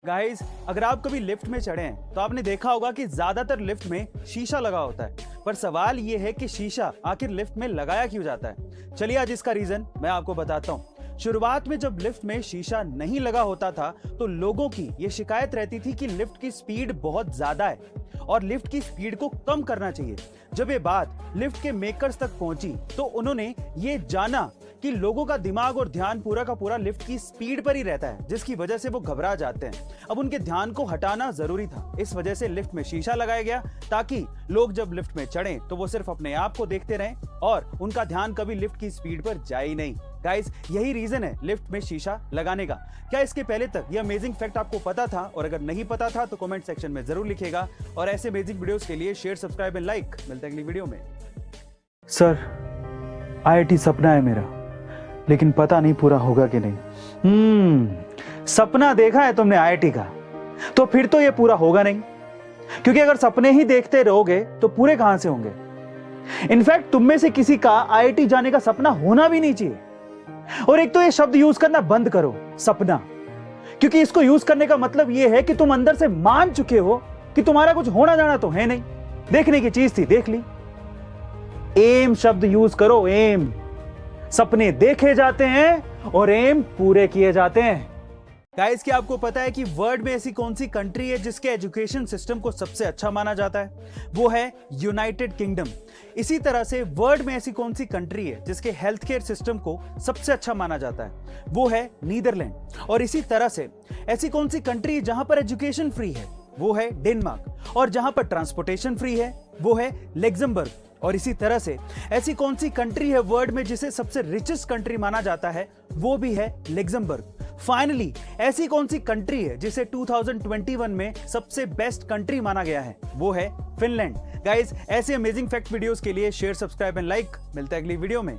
Guys, अगर आप कभी लिफ्ट में चढ़े हैं तो आपने देखा होगा कि ज्यादातर लिफ्ट में शीशा लगा होता है। पर सवाल ये है कि शीशा आखिर लिफ्ट में लगाया क्यों जाता है। चलिए आज इसका रीजन मैं आपको बताता हूँ। शुरुआत में जब लिफ्ट में शीशा नहीं लगा होता था तो लोगों की ये शिकायत रहती थी कि लिफ्ट की स्पीड बहुत ज्यादा है और लिफ्ट की स्पीड को कम करना चाहिए। जब ये बात लिफ्ट के मेकर्स तक पहुंची तो उन्होंने ये जाना कि लोगों का दिमाग और ध्यान पूरा का पूरा लिफ्ट की स्पीड पर ही रहता है, जिसकी वजह से वो घबरा जाते हैं। अब उनके ध्यान को हटाना जरूरी था। इस वजह से लिफ्ट में शीशा लगाया गया ताकि लोग जब लिफ्ट में चढ़ें तो वो सिर्फ अपने आप को देखते रहें और उनका ध्यान कभी लिफ्ट की स्पीड पर जाए ही नहीं। गाइस, यही रीजन है लिफ्ट में शीशा लगाने का। क्या इसके पहले तक ये अमेजिंग फैक्ट आपको पता था? और अगर नहीं पता था तो कमेंट सेक्शन में जरूर लिखिएगा। और ऐसे अमेजिंग वीडियोस के लिए शेयर, सब्सक्राइब एंड लाइक। मिलते हैं अगली वीडियो में। सर, आईआईटी सपना है मेरा, लेकिन पता नहीं पूरा होगा कि नहीं। सपना देखा है तुमने आईआईटी का, तो फिर तो ये पूरा होगा नहीं, क्योंकि अगर सपने ही देखते रहोगे तो पूरे कहां से होंगे। इनफैक्ट तुम में से किसी का आईआईटी जाने का सपना होना भी नहीं चाहिए। और एक तो ये शब्द यूज करना बंद करो, सपना, क्योंकि इसको यूज करने का मतलब ये है कि तुम अंदर से मान चुके हो कि तुम्हारा कुछ होना जाना तो है नहीं। देखने की चीज थी, देख ली। एम शब्द यूज करो, एम। सपने देखे जाते हैं और एम पूरे किए जाते हैं। गाइस, क्या आपको पता है कि वर्ल्ड में ऐसी कौन सी कंट्री है जिसके एजुकेशन सिस्टम को सबसे अच्छा माना जाता है? वो है यूनाइटेड किंगडम। इसी तरह से वर्ल्ड में ऐसी कौन सी कंट्री है जिसके हेल्थ केयर सिस्टम को सबसे अच्छा माना जाता है? वो है नीदरलैंड। और इसी तरह से ऐसी कौन सी कंट्री है जहां पर एजुकेशन फ्री है? वो है डेनमार्क। और जहां पर ट्रांसपोर्टेशन फ्री है वो है लग्जमबर्ग। और इसी तरह से ऐसी कौन सी कंट्री है वर्ल्ड में जिसे सबसे रिचेस्ट कंट्री माना जाता है? वो भी है लग्जमबर्ग। फाइनली ऐसी कौन सी कंट्री है जिसे 2021 में सबसे बेस्ट कंट्री माना गया है? वो है फिनलैंड। गाइस, ऐसे अमेजिंग फैक्ट वीडियोस के लिए शेयर, सब्सक्राइब एंड लाइक। मिलता है अगली वीडियो में।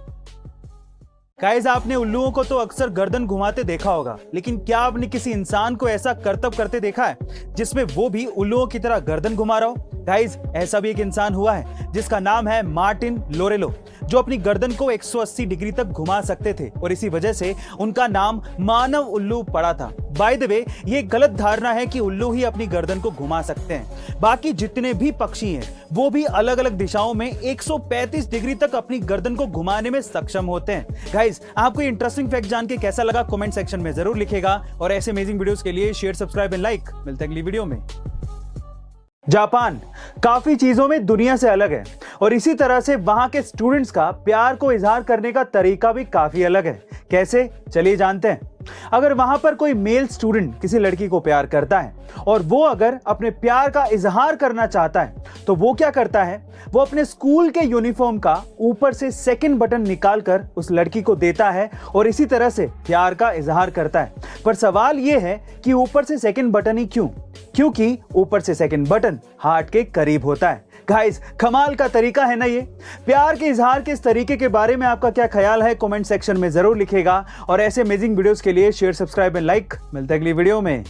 गाइस, आपने उल्लुओं को तो अक्सर गर्दन घुमाते देखा होगा, लेकिन क्या आपने किसी इंसान को ऐसा करतब करते देखा है जिसमें वो भी उल्लुओं की तरह गर्दन घुमा रहा हो? गाइस, ऐसा भी एक इंसान हुआ है जिसका नाम है मार्टिन लोरेलो, जो अपनी गर्दन को 180 डिग्री तक घुमा सकते थे और इसी वजह से उनका नाम मानव उल्लू पड़ा था। बाय द वे, ये गलत धारणा है कि उल्लू ही अपनी गर्दन को घुमा सकते हैं। बाकी जितने भी पक्षी हैं वो भी अलग अलग दिशाओं में 135 डिग्री तक अपनी गर्दन को घुमाने में सक्षम होते हैं। गाइस, आपको ये इंटरेस्टिंग फैक्ट जान के कैसा लगा कमेंट सेक्शन में जरूर लिखेगा। और ऐसे अमेजिंग वीडियोस के लिए शेयर, सब्सक्राइब एंड लाइक। मिलते हैं अगली वीडियो में। जापान काफी चीजों में दुनिया से अलग है और इसी तरह से वहां के स्टूडेंट्स का प्यार को इजहार करने का तरीका भी काफी अलग है। कैसे? चलिए जानते हैं। अगर वहां पर कोई मेल स्टूडेंट किसी लड़की को प्यार करता है और वो अगर अपने प्यार का इजहार करना चाहता है तो वो क्या करता है? वो अपने स्कूल के यूनिफॉर्म का ऊपर से सेकंड बटन निकालकर उस लड़की को देता है और इसी तरह से प्यार का इजहार करता है। पर सवाल ये है कि ऊपर से सेकंड बटन ही क्यों? क्योंकि ऊपर से सेकंड बटन हार्ट के करीब होता है। गाइस, कमाल का तरीका है ना ये। प्यार के इजहार के इस तरीके के बारे में आपका क्या ख्याल है कमेंट सेक्शन में जरूर लिखेगा। और ऐसे अमेजिंग वीडियोस के लिए शेयर, सब्सक्राइब एंड लाइक। मिलते हैं अगली वीडियो में।